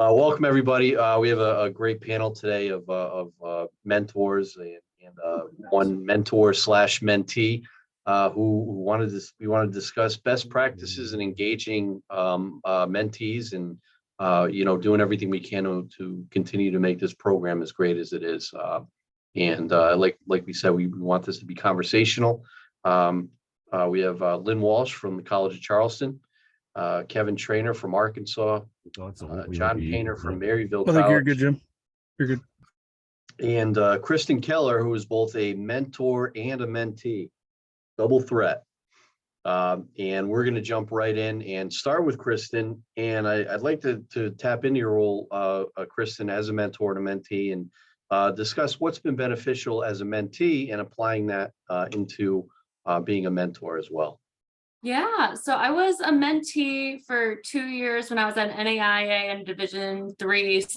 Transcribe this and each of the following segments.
Welcome, everybody. We have a great panel today of mentors and one mentor slash mentee who we wanted to discuss best practices in engaging mentees and doing everything we can to continue to make this program as great as it is. Like we said, we want this to be conversational. We have Lynn Walsh from the College of Charleston, Kevin Trainer from Arkansas, John Painter from Maryville I think College. you're good, Jim. You're good. And Kristen Keller, who is both a mentor and a mentee, double threat. And we're going to jump right in and start with Kristen. And I'd like to tap into your role, Kristen, as a mentor and a mentee, and discuss what's been beneficial as a mentee and applying that into being a mentor as well. Yeah, so I was a mentee for 2 years when I was at NAIA and Division III /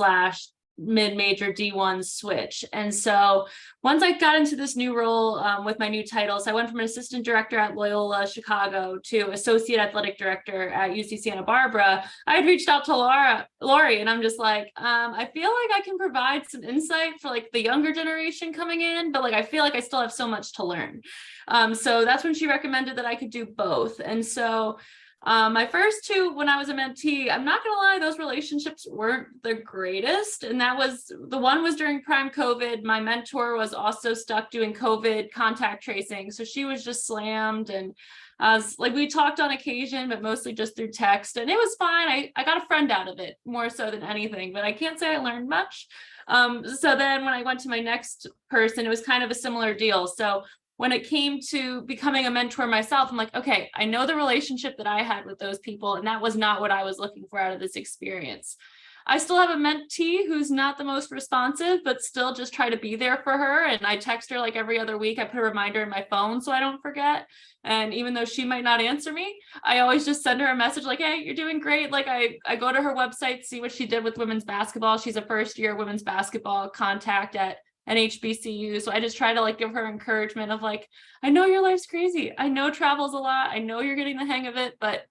mid-major D1 switch. And so once I got into this new role with my new title, so I went from an assistant director at Loyola Chicago to associate athletic director at UC Santa Barbara. I had reached out to Lori, and I'm just like, I feel like I can provide some insight for like the younger generation coming in, but like I feel like I still have so much to learn. So that's when she recommended that I could do both. And so my first two, when I was a mentee, I'm not gonna lie, those relationships weren't the greatest. And the one was during prime COVID. My mentor was also stuck doing COVID contact tracing. So she was just slammed, and we talked on occasion, but mostly just through text, and it was fine. I got a friend out of it more so than anything, but I can't say I learned much. So then when I went to my next person, it was kind of a similar deal. So when it came to becoming a mentor myself, I'm like, okay, I know the relationship that I had with those people, and that was not what I was looking for out of this experience. I still have a mentee who's not the most responsive, but still just try to be there for her. And I text her like every other week. I put a reminder in my phone so I don't forget. And even though she might not answer me, I always just send her a message like, hey, you're doing great. Like I go to her website, see what she did with women's basketball. She's a first year women's basketball contact at HBCU. So I just try to like give her encouragement of like, I know your life's crazy. I know travel's a lot. I know you're getting the hang of it, but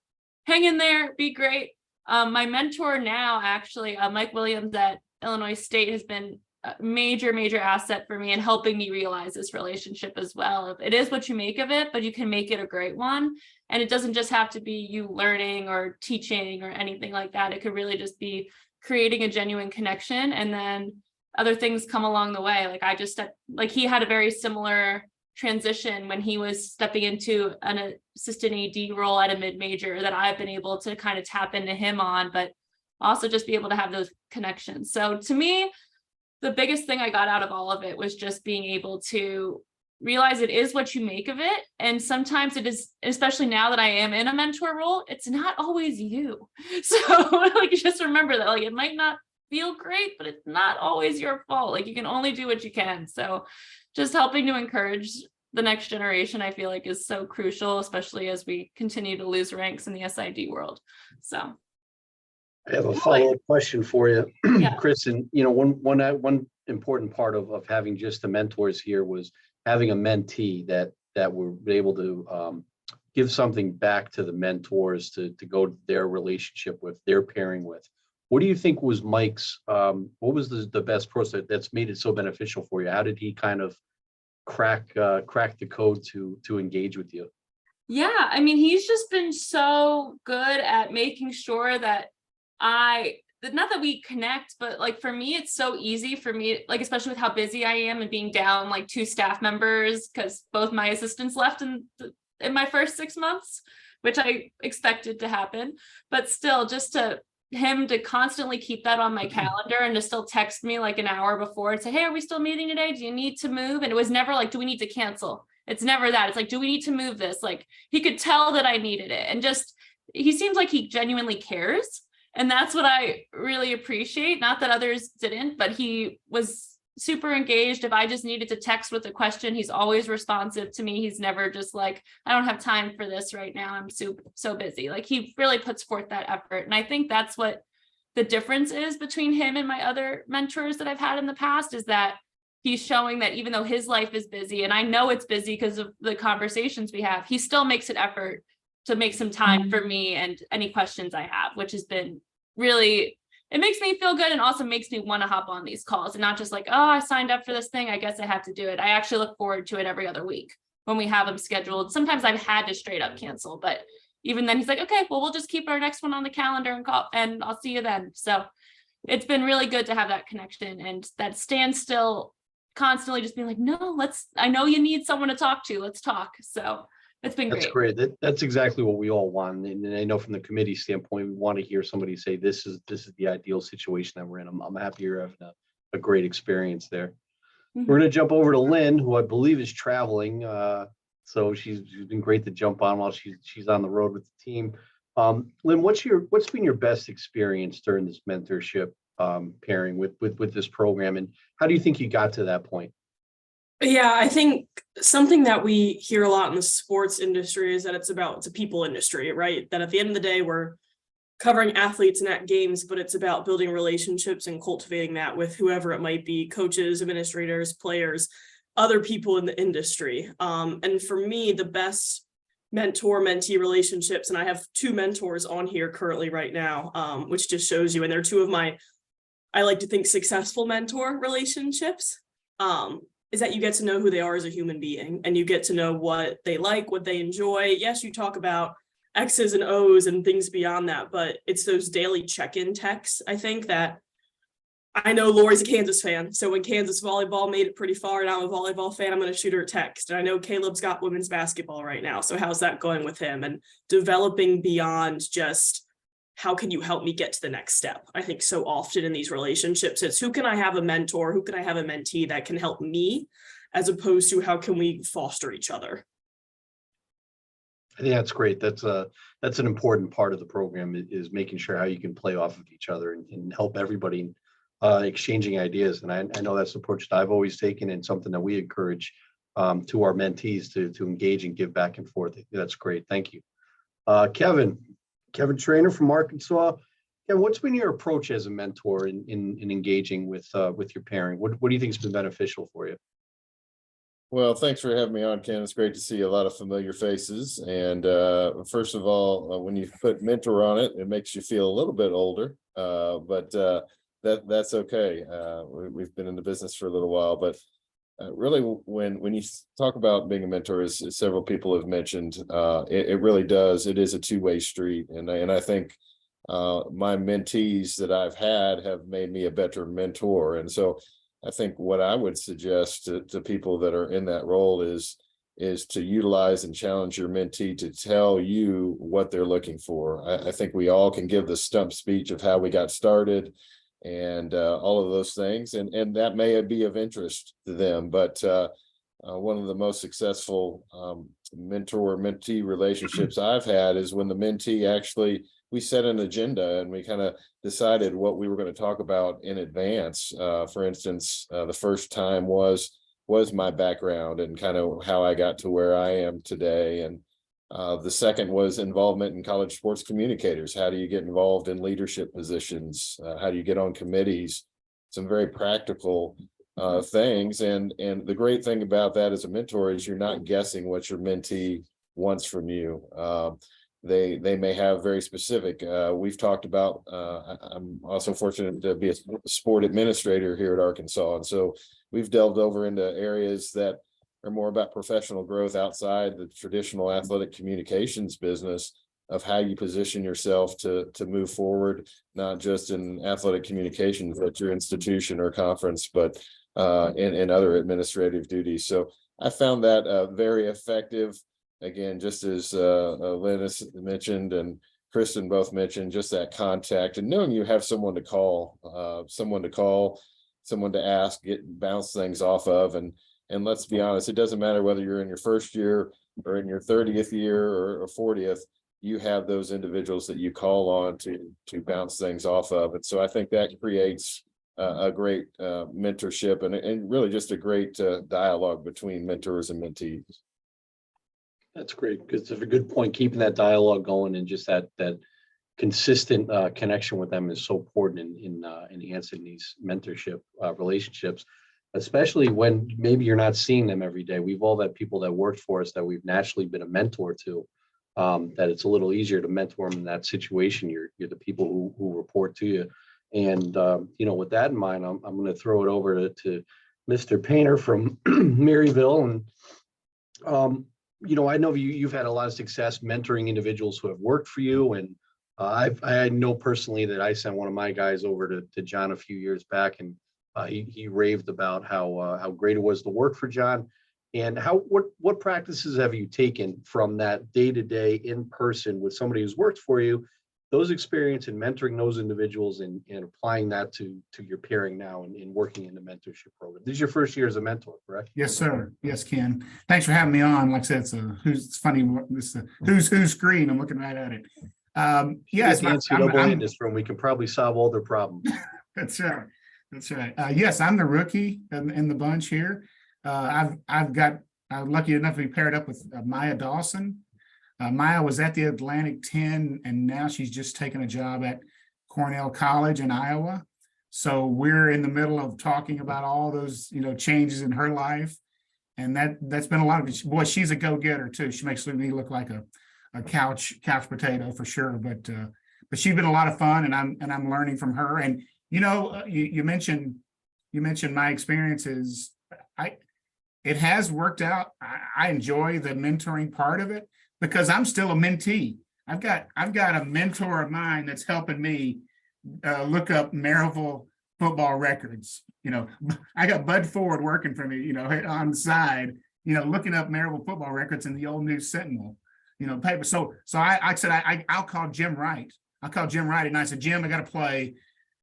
hang in there, be great. My mentor now, actually, Mike Williams at Illinois State, has been a major asset for me in helping me realize this relationship as well. It is what you make of it, but you can make it a great one. And it doesn't just have to be you learning or teaching or anything like that. It could really just be creating a genuine connection, and then other things come along the way. Like he had a very similar transition when he was stepping into an assistant AD role at a mid-major that I've been able to kind of tap into him on, but also just be able to have those connections. So to me, the biggest thing I got out of all of it was just being able to realize it is what you make of it. And sometimes it is, especially now that I am in a mentor role, it's not always you. So like, just remember that, like, it might not feel great, but it's not always your fault. Like, you can only do what you can. So just helping to encourage the next generation, I feel like, is so crucial, especially as we continue to lose ranks in the SID world. So I have a follow-up question for you, yeah. Kristen. One important part of having just the mentors here was having a mentee that were able to give something back to the mentors to go to their relationship with, their pairing with. What do you think was Mike's, what was the best process that's made it so beneficial for you? How did he kind of crack the code to engage with you? Yeah, I mean, he's just been so good at making sure that not that we connect, but like for me, it's so easy for me, like, especially with how busy I am and being down like 2 staff members, because both my assistants left in my first 6 months, which I expected to happen, but still just him to constantly keep that on my calendar and to still text me like an hour before and say, hey, are we still meeting today? Do you need to move? And it was never like, do we need to cancel? It's never that. It's like, do we need to move this? Like, he could tell that I needed it. And just, he seems like he genuinely cares. And that's what I really appreciate. Not that others didn't, but he was super engaged. If I just needed to text with a question, he's always responsive to me. He's never just like, I don't have time for this right now, I'm so busy. Like, he really puts forth that effort. And I think that's what the difference is between him and my other mentors that I've had in the past, is that he's showing that even though his life is busy, and I know it's busy because of the conversations we have, he still makes an effort to make some time for me and any questions I have, which has been really it makes me feel good and also makes me want to hop on these calls and not just like, oh, I signed up for this thing, I guess I have to do it. I actually look forward to it every other week when we have them scheduled. Sometimes I've had to straight up cancel, but even then he's like, okay, well, we'll just keep our next one on the calendar and call, and I'll see you then. So it's been really good to have that connection and that standstill, constantly just being like, no, I know you need someone to talk to, let's talk. So it's been That's great. That's exactly what we all want. And I know from the committee standpoint, we want to hear somebody say, this is the ideal situation that we're in. I'm happy you're having a great experience there. Mhm. We're going to jump over to Lynn, who I believe is traveling. So she's been great to jump on while she's on the road with the team. Lynn, what's been your best experience during this mentorship pairing with this program, and how do you think you got to that point? Yeah, I think something that we hear a lot in the sports industry is that it's a people industry, right? That at the end of the day, we're covering athletes and at games, but it's about building relationships and cultivating that with whoever it might be, coaches, administrators, players, other people in the industry. And for me, the best mentor-mentee relationships, and I have 2 mentors on here currently right now, which just shows you, and they're 2 of my, I like to think, successful mentor relationships. Is that you get to know who they are as a human being, and you get to know what they like, what they enjoy. Yes, you talk about X's and O's and things beyond that, but it's those daily check-in texts. I think that I know Lori's a Kansas fan, so when Kansas volleyball made it pretty far and I'm a volleyball fan, I'm going to shoot her a text. And I know Caleb's got women's basketball right now, so how's that going with him? And developing beyond just how can you help me get to the next step? I think so often in these relationships, it's who can I have a mentor, who can I have a mentee that can help me, as opposed to how can we foster each other. I think that's great. That's an important part of the program, is making sure how you can play off of each other and help everybody exchanging ideas. And I know that's the approach that I've always taken, and something that we encourage to our mentees to engage and give back and forth. That's great. Thank you. Kevin Trainer from Arkansas. Kevin, what's been your approach as a mentor in engaging with your pairing? What do you think has been beneficial for you? Well, thanks for having me on, Ken. It's great to see a lot of familiar faces. And first of all, when you put mentor on it, it makes you feel a little bit older, but that's okay. We've been in the business for a little while, but really, when you talk about being a mentor, as several people have mentioned, it really does. It is a two-way street, and I think my mentees that I've had have made me a better mentor. And so I think what I would suggest to people that are in that role is to utilize and challenge your mentee to tell you what they're looking for. I think we all can give the stump speech of how we got started and all of those things, and that may be of interest to them. But one of the most successful mentor-mentee relationships I've had is when the mentee actually, we set an agenda and we kind of decided what we were going to talk about in advance. For instance, the first time was my background and kind of how I got to where I am today. And the second was involvement in college sports communicators. How do you get involved in leadership positions? How do you get on committees? Some very practical things. And the great thing about that as a mentor is you're not guessing what your mentee wants from you. They may have very specific. We've talked about, I'm also fortunate to be a sport administrator here at Arkansas. And so we've delved over into areas that are more about professional growth outside the traditional athletic communications business, of how you position yourself to move forward, not just in athletic communications at your institution or conference, but in other administrative duties. So I found that very effective. Again, just as Lynn has mentioned and Kristen both mentioned, just that contact and knowing you have someone to call, someone to ask, bounce things off of. And let's be honest, it doesn't matter whether you're in your first year or in your 30th year or 40th, you have those individuals that you call on to bounce things off of. And so I think that creates a great mentorship and really just a great dialogue between mentors and mentees. That's great, because it's a good point. Keeping that dialogue going and just that consistent connection with them is so important in enhancing these mentorship relationships, especially when maybe you're not seeing them every day. We've all had people that worked for us that we've naturally been a mentor to, that it's a little easier to mentor them in that situation. You're the people who report to you. And, with that in mind, I'm going to throw it over to Mr. Painter from Maryville. And, I know you've had a lot of success mentoring individuals who have worked for you. And I know personally that I sent one of my guys over to John a few years back, and he raved about how great it was to work for John. And what practices have you taken from that day-to-day in person with somebody who's worked for you, those experience in mentoring those individuals and applying that to your pairing now and in working in the mentorship program? This is your first year as a mentor, correct? Yes, sir. Yes, Ken. Thanks for having me on. Like I said, it's funny. This who's screen. I'm looking right at it. Yes, the NCAA in this room, we can probably solve all their problems. That's right. That's right. Yes, I'm the rookie in the bunch here. I'm lucky enough to be paired up with Maya Dawson. Maya was at the Atlantic 10, and now she's just taken a job at Cornell College in Iowa. So we're in the middle of talking about all those, changes in her life. And that's been a lot of it. Boy, she's a go-getter too. She makes me look like a couch potato for sure. But she's been a lot of fun, and I'm learning from her. And you mentioned my experiences. It has worked out. I enjoy the mentoring part of it because I'm still a mentee. I've got a mentor of mine that's helping me look up Maryville football records. I got Bud Ford working for me, on the side, looking up Maryville football records in the old News Sentinel, paper. So I said, I'll call Jim Wright. I'll call Jim Wright, and I said, Jim, I got to play.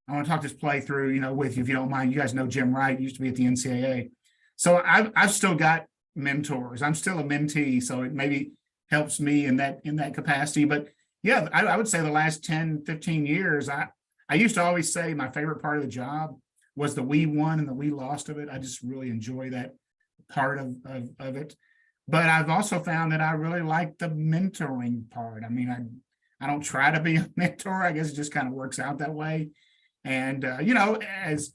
I want to talk this play through, with you, if you don't mind. You guys know Jim Wright, he used to be at the NCAA. So I've still got mentors. I'm still a mentee, so it maybe helps me in that capacity. But yeah, I would say the last 10, 15 years, I used to always say my favorite part of the job was the we won and the we lost of it. I just really enjoy that part of it. But I've also found that I really like the mentoring part. I mean, I don't try to be a mentor. I guess it just kind of works out that way. And as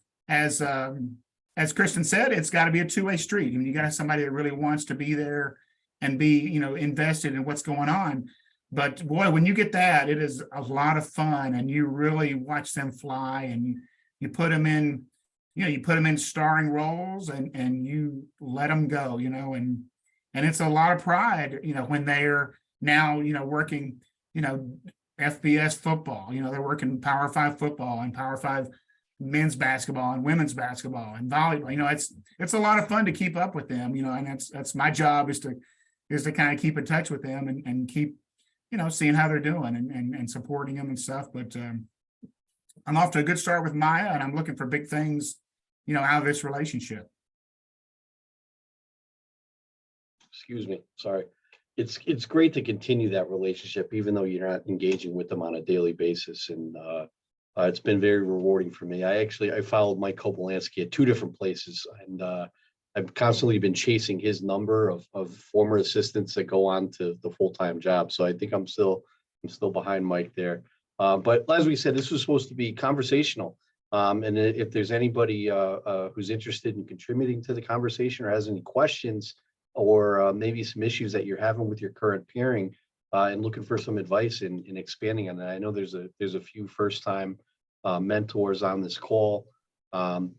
Kristen said, it's got to be a two-way street. I mean, you got to have somebody that really wants to be there and be, invested in what's going on. But boy, when you get that, it is a lot of fun, and you really watch them fly, and you put them in, you put them in starring roles, and you let them go, and it's a lot of pride, when they're now, working, FBS football, they're working Power 5 football and Power 5 men's basketball and women's basketball and volleyball. It's a lot of fun to keep up with them, and that's my job is to kind of keep in touch with them and keep, seeing how they're doing and supporting them and stuff. But I'm off to a good start with Maya, and I'm looking for big things, out of this relationship. Excuse me. Sorry. It's great to continue that relationship, even though you're not engaging with them on a daily basis. And it's been very rewarding for me. I followed Mike Kopolansky at two different places, and I've constantly been chasing his number of former assistants that go on to the full-time job. So I think I'm still behind Mike there. But as we said, this was supposed to be conversational. And if there's anybody who's interested in contributing to the conversation or has any questions, or maybe some issues that you're having with your current pairing, and looking for some advice in expanding on that. I know there's a few first-time mentors on this call, and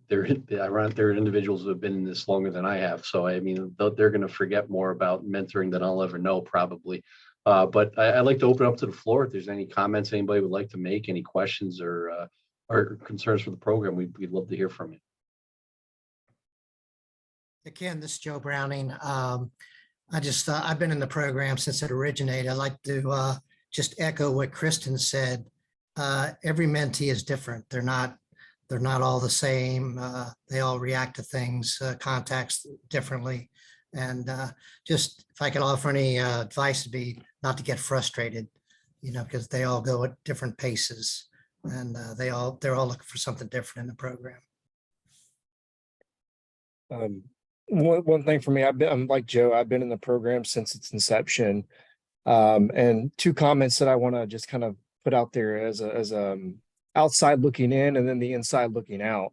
there are individuals who have been in this longer than I have. So I mean, they're going to forget more about mentoring than I'll ever know, probably. But I'd like to open up to the floor. If there's any comments anybody would like to make, any questions or concerns for the program, we'd love to hear from you. Ken, this is Joe Browning. I've been in the program since it originated. I'd like to just echo what Kristen said. Every mentee is different. They're not all the same. They all react to things, contacts differently. And just if I could offer any advice, it'd be not to get frustrated, because they all go at different paces, and they're all looking for something different in the program. One thing for me, I'm like Joe, I've been in the program since its inception. And two comments that I want to just kind of put out there as outside looking in, and then the inside looking out.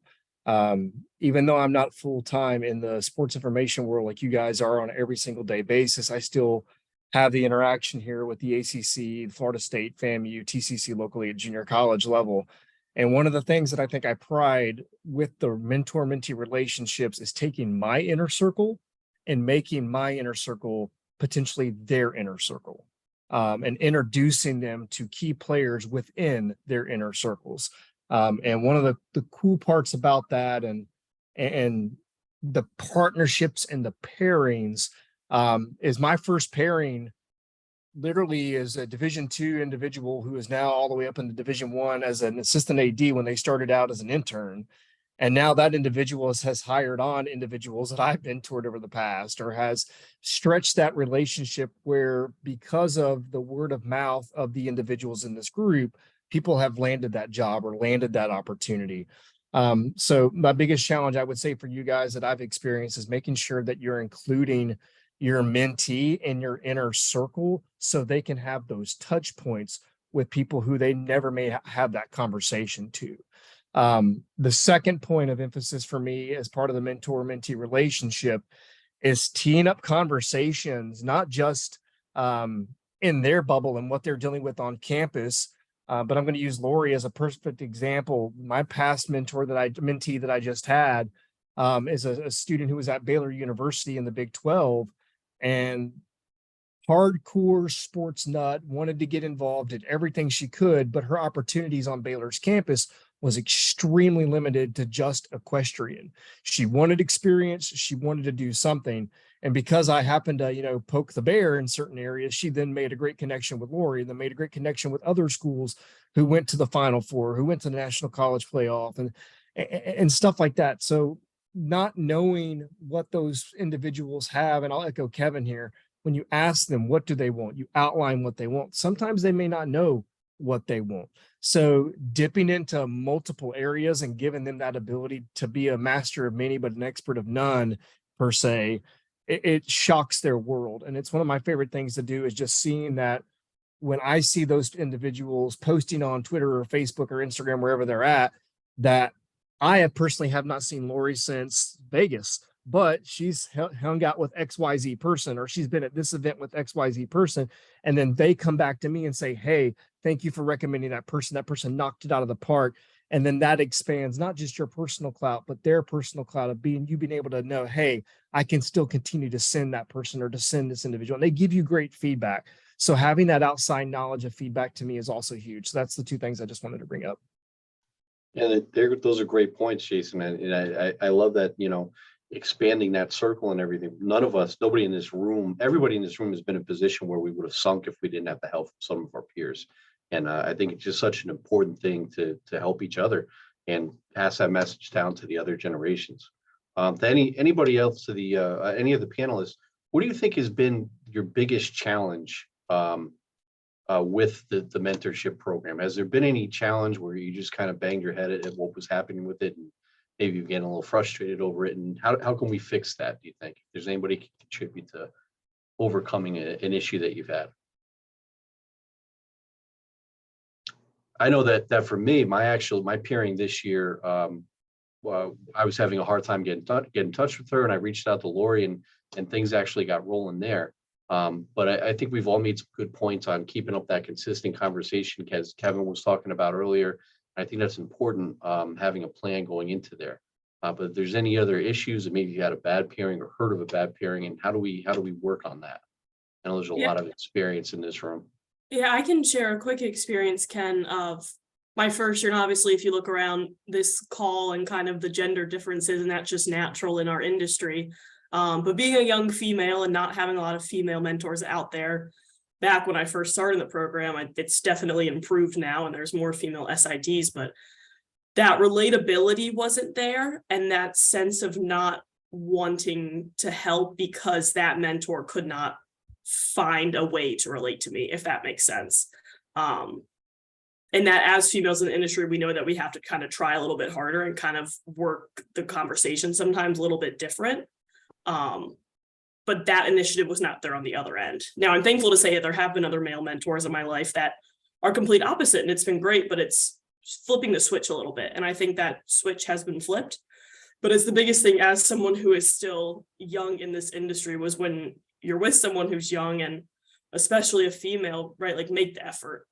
Even though I'm not full-time in the sports information world like you guys are on an every single day basis, I still have the interaction here with the ACC, Florida State, FAMU, TCC locally at junior college level. And one of the things that I think I pride with the mentor-mentee relationships is taking my inner circle and making my inner circle potentially their inner circle, and introducing them to key players within their inner circles. And one of the cool parts about that and the partnerships and the pairings is my first pairing literally is a Division II individual who is now all the way up into Division I as an assistant AD when they started out as an intern. And now that individual has hired on individuals that I've mentored over the past, or has stretched that relationship where, because of the word of mouth of the individuals in this group, people have landed that job or landed that opportunity. So my biggest challenge, I would say, for you guys that I've experienced is making sure that you're including your mentee in your inner circle so they can have those touch points with people who they never may have that conversation to. The second point of emphasis for me as part of the mentor-mentee relationship is teeing up conversations, not just in their bubble and what they're dealing with on campus, but I'm going to use Lori as a perfect example. My past mentee that I just had is a student who was at Baylor University in the Big 12, and hardcore sports nut, wanted to get involved, did everything she could, but her opportunities on Baylor's campus was extremely limited to just equestrian. She wanted experience, she wanted to do something. And because I happened to, poke the bear in certain areas, she then made a great connection with Lori, and then made a great connection with other schools who went to the Final Four, who went to the National College Playoff, and stuff like that. So not knowing what those individuals have, and I'll echo Kevin here, when you ask them, what do they want? You outline what they want. Sometimes they may not know what they want. So dipping into multiple areas and giving them that ability to be a master of many, but an expert of none per se, it shocks their world. And it's one of my favorite things to do, is just seeing that when I see those individuals posting on Twitter or Facebook or Instagram, wherever they're at, that I have personally have not seen Lori since Vegas, but she's hung out with XYZ person, or she's been at this event with XYZ person. And then they come back to me and say, hey, thank you for recommending that person. That person knocked it out of the park. And then that expands not just your personal clout, but their personal clout of being able to know, hey, I can still continue to send that person or to send this individual. And they give you great feedback. So having that outside knowledge of feedback to me is also huge. So that's the two things I just wanted to bring up. Yeah, those are great points, Jason. And I love that, expanding that circle and everything. Nobody in this room, everybody in this room has been in a position where we would have sunk if we didn't have the help of some of our peers. And I think it's just such an important thing to help each other and pass that message down to the other generations. To anybody else, to the any of the panelists, what do you think has been your biggest challenge with the mentorship program? Has there been any challenge where you just kind of banged your head at what was happening with it, and maybe you're getting a little frustrated over it? And how can we fix that, do you think? If there's anybody who can contribute to overcoming an issue that you've had? I know that for me, my pairing this year, well, I was having a hard time getting in touch with her, and I reached out to Lori, and things actually got rolling there. But I think we've all made some good points on keeping up that consistent conversation, as Kevin was talking about earlier. I think that's important, having a plan going into there. But if there's any other issues, and maybe you had a bad pairing or heard of a bad pairing, and how do we work on that? I know there's a lot of experience in this room. Yeah, I can share a quick experience, Ken, of my first year. And obviously, if you look around this call and kind of the gender differences, and that's just natural in our industry. But being a young female and not having a lot of female mentors out there, back when I first started the program, it's definitely improved now, and there's more female SIDs, but that relatability wasn't there, and that sense of not wanting to help because that mentor could not find a way to relate to me, if that makes sense. And that as females in the industry, we know that we have to kind of try a little bit harder and kind of work the conversation sometimes a little bit different. But that initiative was not there on the other end. Now, I'm thankful to say that there have been other male mentors in my life that are complete opposite, and it's been great, but it's flipping the switch a little bit. And I think that switch has been flipped. But it's the biggest thing as someone who is still young in this industry, was when you're with someone who's young and especially a female, right, like make the effort,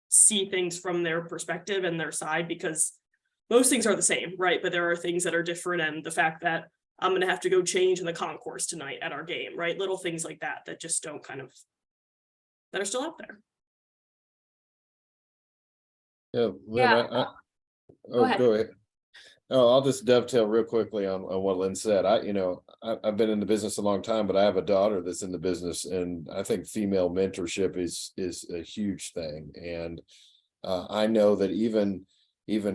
see things from their perspective and their side, because most things are the same, right? But there are things that are different, and the fact that I'm going to have to go change in the concourse tonight at our game, right? Little things like that that just don't that are still out there. Yeah, Lynn, Yeah. oh, ahead. go ahead. Oh, I'll just dovetail real quickly on what Lynn said. I've been in the business a long time, but I have a daughter that's in the business, and I think female mentorship is a huge thing. And I know that even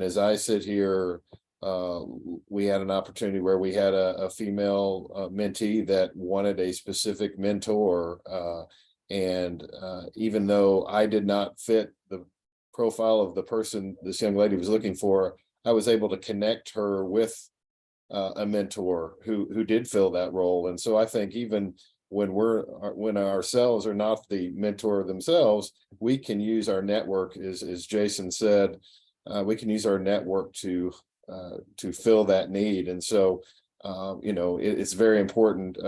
as I sit here, we had an opportunity where we had a female mentee that wanted a specific mentor, and even though I did not fit the profile of the person this young lady was looking for, I was able to connect her with a mentor who did fill that role. And so I think even when ourselves are not the mentor themselves, we can use our network, as Jason said, we can use our network to fill that need. And so it's very important,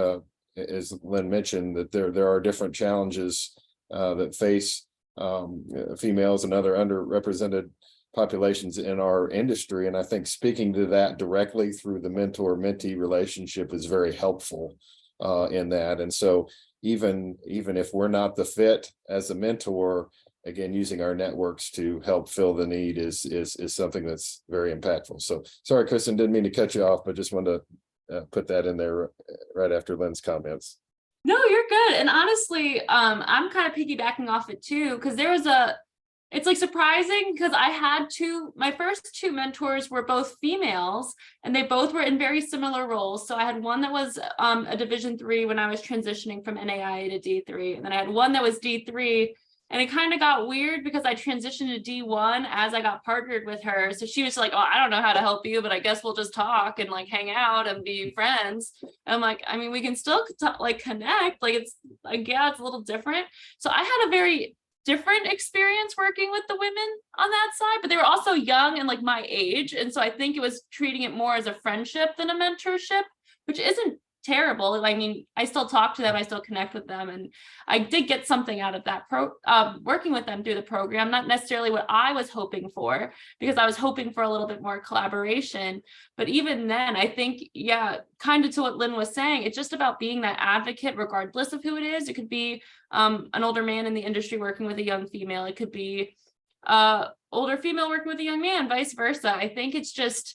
as Lynn mentioned, that there are different challenges that face females and other underrepresented populations in our industry. And I think speaking to that directly through the mentor-mentee relationship is very helpful in that. And so even if we're not the fit as a mentor, again, using our networks to help fill the need is something that's very impactful. So sorry, Kristen, didn't mean to cut you off, but just wanted to put that in there right after Lynn's comments. No, you're good. And honestly, I'm kind of piggybacking off it too, because it's like surprising, because I had my first two mentors were both females, and they both were in very similar roles. So I had one that was a Division III when I was transitioning from NAIA to D3, and then I had one that was D3. And it kind of got weird because I transitioned to D1 as I got partnered with her. So she was like, "Oh, I don't know how to help you, but I guess we'll just talk and like hang out and be friends." And I'm like, I mean, we can still like connect. Like it's like, yeah, it's a little different. So I had a very different experience working with the women on that side, but they were also young and like my age. And so I think it was treating it more as a friendship than a mentorship, which isn't terrible. I mean, I still talk to them, I still connect with them, and I did get something out of that working with them through the program, not necessarily what I was hoping for, because I was hoping for a little bit more collaboration. But even then, I think, yeah, kind of to what Lynn was saying, it's just about being that advocate regardless of who it is. It could be an older man in the industry working with a young female. It could be older female working with a young man, vice versa. I think it's just,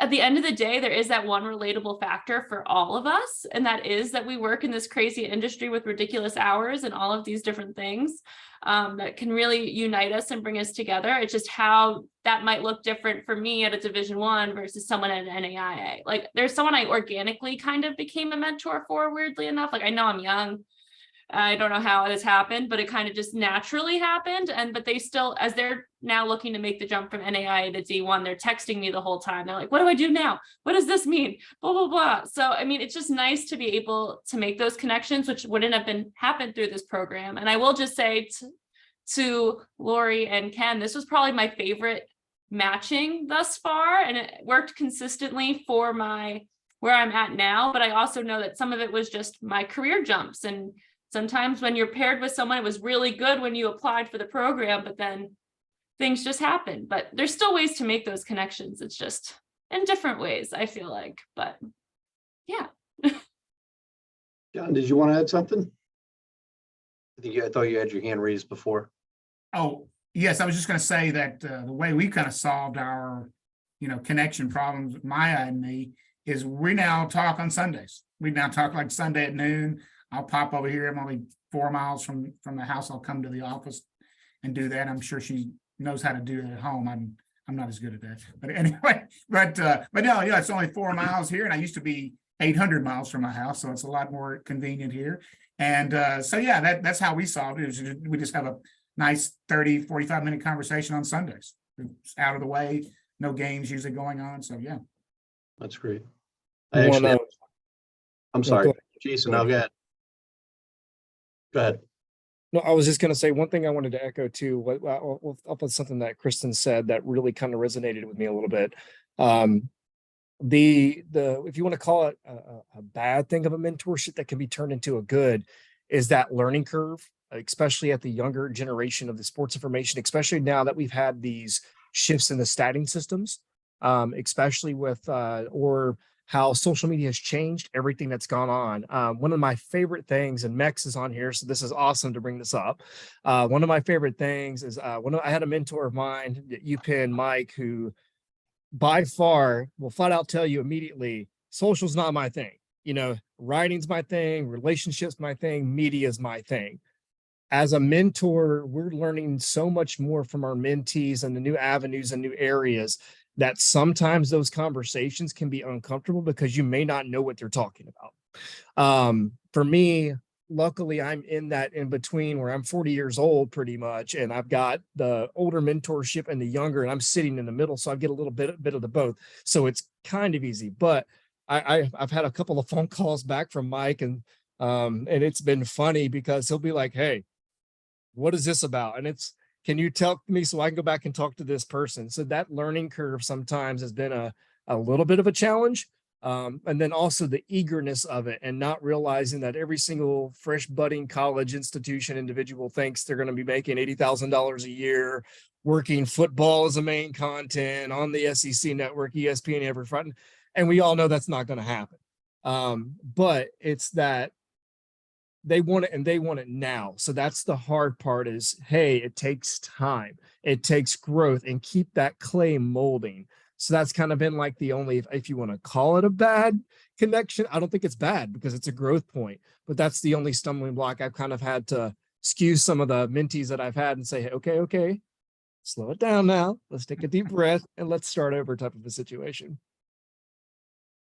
at the end of the day, there is that one relatable factor for all of us, and that is that we work in this crazy industry with ridiculous hours and all of these different things that can really unite us and bring us together. It's just how that might look different for me at a Division I versus someone at an NAIA. Like there's someone I organically kind of became a mentor for, weirdly enough. Like I know I'm young, I don't know how this happened, but it kind of just naturally happened. But they still, as they're now looking to make the jump from NAIA to D1, they're texting me the whole time. They're like, "What do I do now? What does this mean? Blah, blah, blah." So, I mean, it's just nice to be able to make those connections, which wouldn't have happened through this program. And I will just say to Lori and Ken, this was probably my favorite matching thus far. And it worked consistently for where I'm at now. But I also know that some of it was just my career jumps, and sometimes when you're paired with someone, it was really good when you applied for the program, but then things just happen. But there's still ways to make those connections. It's just in different ways, I feel like. But yeah. John, did you want to add something? I thought you had your hand raised before. Oh, yes, I was just going to say that the way we kind of solved our, connection problems, Maya and me, is we now talk on Sundays. We now talk like Sunday at noon. I'll pop over here. I'm only 4 miles from the house. I'll come to the office and do that. I'm sure she knows how to do it at home. I'm not as good at that. But anyway, but no, yeah, it's only 4 miles here, and I used to be 800 miles from my house, so it's a lot more convenient here. And so yeah, that's how we solved it. We just have a nice 30, 45-minute conversation on Sundays. It's out of the way, no games usually going on. So yeah. That's great. I'm sorry, Jason, I'll get. Go ahead. No, I was just going to say one thing I wanted to echo too. I'll put something that Kristen said that really kind of resonated with me a little bit. If you want to call it a bad thing of a mentorship that can be turned into a good, is that learning curve, especially at the younger generation of the sports information, especially now that we've had these shifts in the statting systems, especially with or how social media has changed everything that's gone on. One of my favorite things, and Mex is on here, so this is awesome to bring this up. One of my favorite things is I had a mentor of mine at UPenn, Mike, who by far will flat out tell you immediately, social's not my thing. You know, writing's my thing, relationships my thing, media's my thing. As a mentor, we're learning so much more from our mentees and the new avenues and new areas that sometimes those conversations can be uncomfortable because you may not know what they're talking about. For me, luckily, I'm in that in between where I'm 40 years old pretty much, and I've got the older mentorship and the younger, and I'm sitting in the middle, so I get a little bit of the both. So it's kind of easy, but I've had a couple of phone calls back from Mike, and it's been funny because he'll be like, "Hey, what is this about?" And it's, can you tell me so I can go back and talk to this person? So that learning curve sometimes has been a little bit of a challenge. And then also the eagerness of it and not realizing that every single fresh budding college institution individual thinks they're going to be making $80,000 a year, working football as a main content on the SEC network, ESPN, every front. And we all know that's not going to happen. But it's that they want it and they want it now. So that's the hard part is, hey, it takes time. It takes growth and keep that clay molding. So that's kind of been like the only, if you want to call it a bad connection, I don't think it's bad because it's a growth point, but that's the only stumbling block. I've kind of had to skew some of the mentees that I've had and say, hey, okay, slow it down now. Let's take a deep breath and let's start over type of a situation.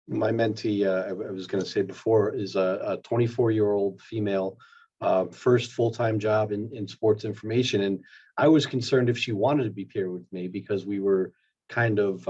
My mentee, I was going to say before, is a 24-year-old female, first full-time job in sports information. And I was concerned if she wanted to be paired with me because we were kind of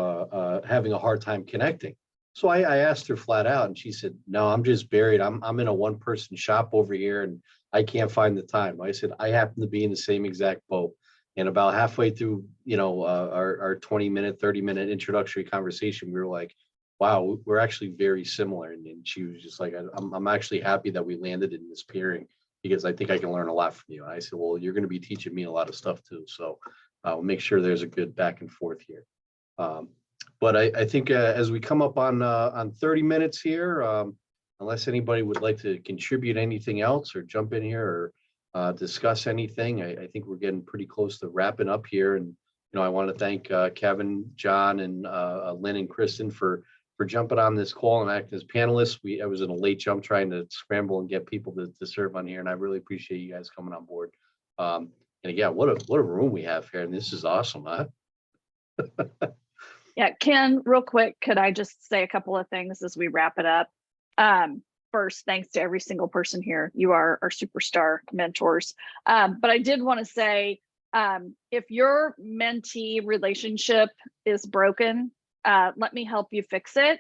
having a hard time connecting. So I asked her flat out and she said, no, I'm just buried. I'm in a one-person shop over here and I can't find the time. I said, I happen to be in the same exact boat. And about halfway through, our 20-minute, 30-minute introductory conversation, we were like, wow, we're actually very similar. And she was just like, I'm actually happy that we landed in this pairing because I think I can learn a lot from you. And I said, well, you're going to be teaching me a lot of stuff too. So we'll make sure there's a good back and forth here. But I think as we come up on 30 minutes here, unless anybody would like to contribute anything else or jump in here or discuss anything, I think we're getting pretty close to wrapping up here. And, I want to thank Kevin, John, and Lynn and Kristen for jumping on this call and acting as panelists. I was in a late jump trying to scramble and get people to serve on here, and I really appreciate you guys coming on board. And again, what a room we have here, and this is awesome, huh? Yeah, Ken, real quick, could I just say a couple of things as we wrap it up? First, thanks to every single person here. You are our superstar mentors. But I did want to say, if your mentee relationship is broken, let me help you fix it.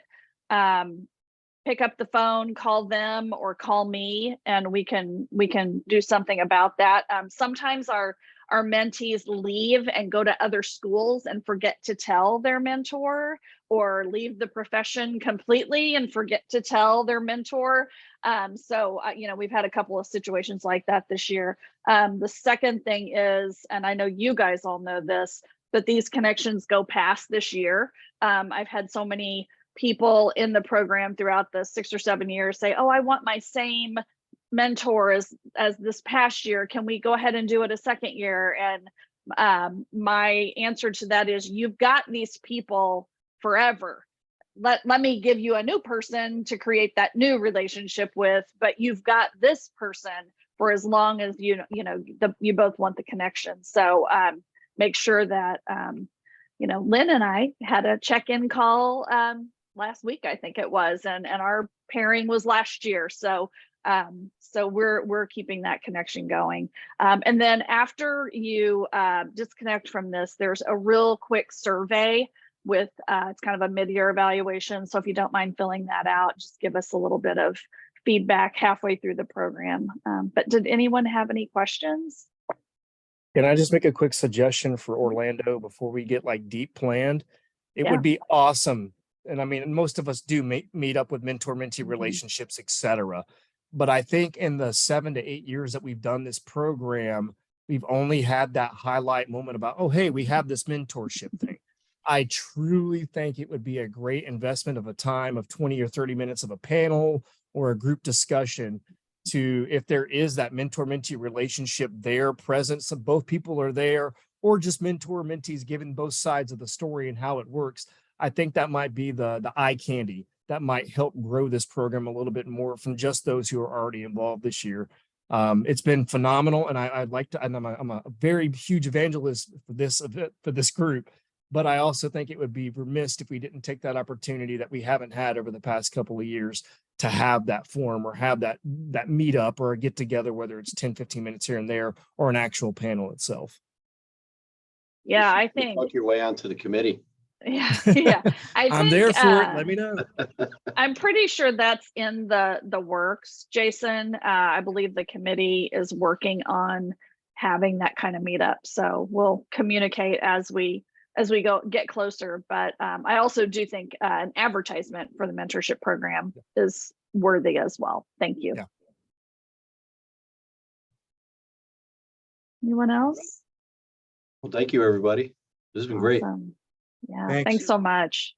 Pick up the phone, call them or call me, and we can do something about that. Sometimes our mentees leave and go to other schools and forget to tell their mentor, or leave the profession completely and forget to tell their mentor. So we've had a couple of situations like that this year. The second thing is, and I know you guys all know this, but these connections go past this year. I've had so many people in the program throughout the 6 or 7 years say, oh, I want my same mentor as this past year. Can we go ahead and do it a second year? And my answer to that is, you've got these people forever. Let me give you a new person to create that new relationship with, but you've got this person for as long as you both want the connection. So make sure that Lynn and I had a check-in call last week, I think it was, and our pairing was last year. So we're keeping that connection going. And then after you disconnect from this, there's a real quick survey with it's kind of a mid-year evaluation. So if you don't mind filling that out, just give us a little bit of feedback halfway through the program. But did anyone have any questions? Can I just make a quick suggestion for Orlando before we get like deep planned? It would be awesome. And I mean, most of us do meet up with mentor-mentee relationships, etc. But I think in the 7 to 8 years that we've done this program, we've only had that highlight moment about, oh, hey, we have this mentorship thing. I truly think it would be a great investment of a time of 20 or 30 minutes of a panel or a group discussion to, if there is that mentor-mentee relationship there present, so both people are there, or just mentor-mentees giving both sides of the story and how it works. I think that might be the eye candy that might help grow this program a little bit more from just those who are already involved this year. It's been phenomenal, and I'd like to, and I'm a very huge evangelist for this group, but I also think it would be remiss if we didn't take that opportunity that we haven't had over the past couple of years to have that forum or have that meetup or a get together, whether it's 10, 15 minutes here and there or an actual panel itself. Yeah, I think, Talk your way onto the committee. yeah. I'm there for it. Let me know. I'm pretty sure that's in the works, Jason. I believe the committee is working on having that kind of meetup. So we'll communicate as we get closer. But I also do think an advertisement for the mentorship program is worthy as well. Thank you. Yeah. Anyone else? Well, thank you, everybody. This has been great. Awesome. Yeah, Thanks. thanks so much.